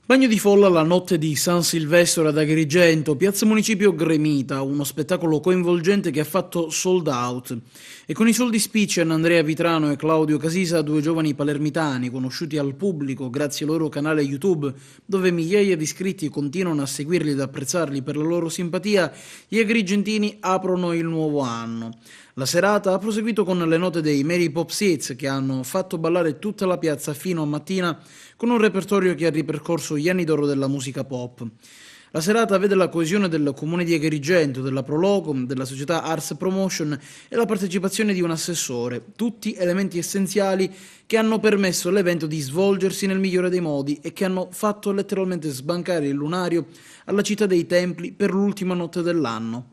Bagno di folla la notte di San Silvestro ad Agrigento, Piazza Municipio gremita, uno spettacolo coinvolgente che ha fatto sold out. E con i soldi spicciano Andrea Vitrano e Claudio Casisa, due giovani palermitani conosciuti al pubblico grazie al loro canale YouTube, dove migliaia di iscritti continuano a seguirli ed apprezzarli per la loro simpatia, gli agrigentini aprono il nuovo anno. La serata ha proseguito con le note dei Mary Popsits che hanno fatto ballare tutta la piazza fino a mattina con un repertorio che ha ripercorso gli anni d'oro della musica pop. La serata vede la coesione del comune di Agrigento, della Prolocom, della società Arts Promotion e la partecipazione di un assessore, tutti elementi essenziali che hanno permesso all'evento di svolgersi nel migliore dei modi e che hanno fatto letteralmente sbancare il lunario alla città dei templi per l'ultima notte dell'anno.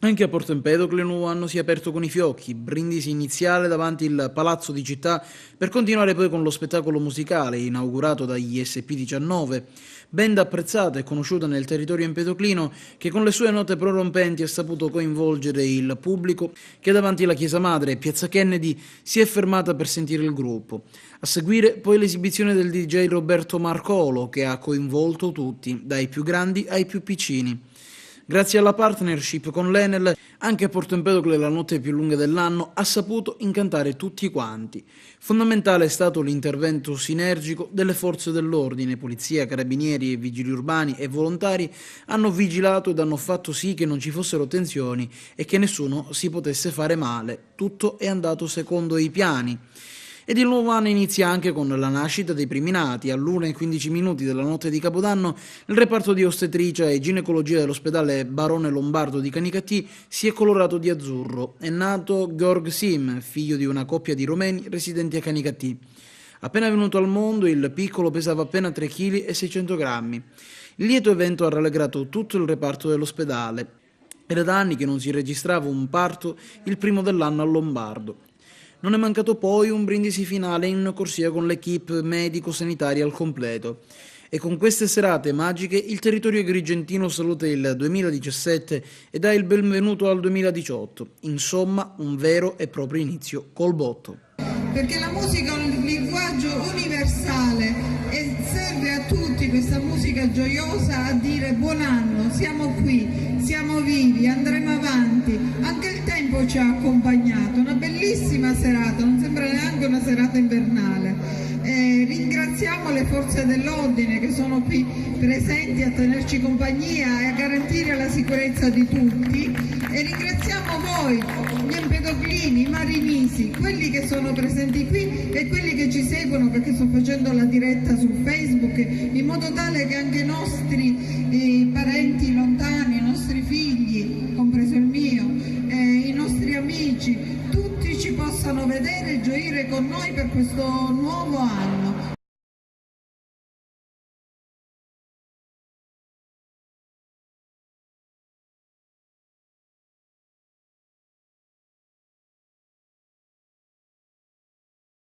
Anche a Porto Empedocle il nuovo anno si è aperto con i fiocchi, brindisi iniziale davanti il Palazzo di Città per continuare poi con lo spettacolo musicale inaugurato dagli SP19, band apprezzata e conosciuta nel territorio empedoclino che con le sue note prorompenti ha saputo coinvolgere il pubblico che davanti alla Chiesa Madre e Piazza Kennedy si è fermata per sentire il gruppo. A seguire poi l'esibizione del DJ Roberto Marcolo che ha coinvolto tutti, dai più grandi ai più piccini. Grazie alla partnership con l'Enel, anche a Porto Empedocle la notte più lunga dell'anno ha saputo incantare tutti quanti. Fondamentale è stato l'intervento sinergico delle forze dell'ordine, polizia, carabinieri e vigili urbani e volontari hanno vigilato ed hanno fatto sì che non ci fossero tensioni e che nessuno si potesse fare male. Tutto è andato secondo i piani. Ed il nuovo anno inizia anche con la nascita dei primi nati. All'1:15 della notte di Capodanno, il reparto di ostetricia e ginecologia dell'ospedale Barone Lombardo di Canicattì si è colorato di azzurro. È nato Georg Sim, figlio di una coppia di romeni residenti a Canicattì. Appena venuto al mondo, il piccolo pesava appena 3 kg e 600 grammi. Il lieto evento ha rallegrato tutto il reparto dell'ospedale. Era da anni che non si registrava un parto, il primo dell'anno al Lombardo. Non è mancato poi un brindisi finale in corsia con l'equipe medico-sanitaria al completo. E con queste serate magiche il territorio agrigentino saluta il 2017 e dà il benvenuto al 2018. Insomma, un vero e proprio inizio col botto. Perché la musica è un linguaggio universale e serve a tutti questa musica gioiosa a dire buon anno, siamo qui, siamo vivi, andremo avanti. Anche il tempo ci ha accompagnato, una bellissima serata, non sembra neanche una serata invernale. Ringraziamo le forze dell'ordine che sono qui presenti a tenerci compagnia e a garantire la sicurezza di tutti e ringraziamo voi, gli empedoclini, i marinisi, quelli che sono presenti qui e quelli che ci seguono perché sto facendo la diretta su Facebook in modo tale che anche i nostri parenti lontani, i nostri figli, compreso il mio, i nostri amici, tutti ci possano vedere e gioire con noi per questo nuovo anno.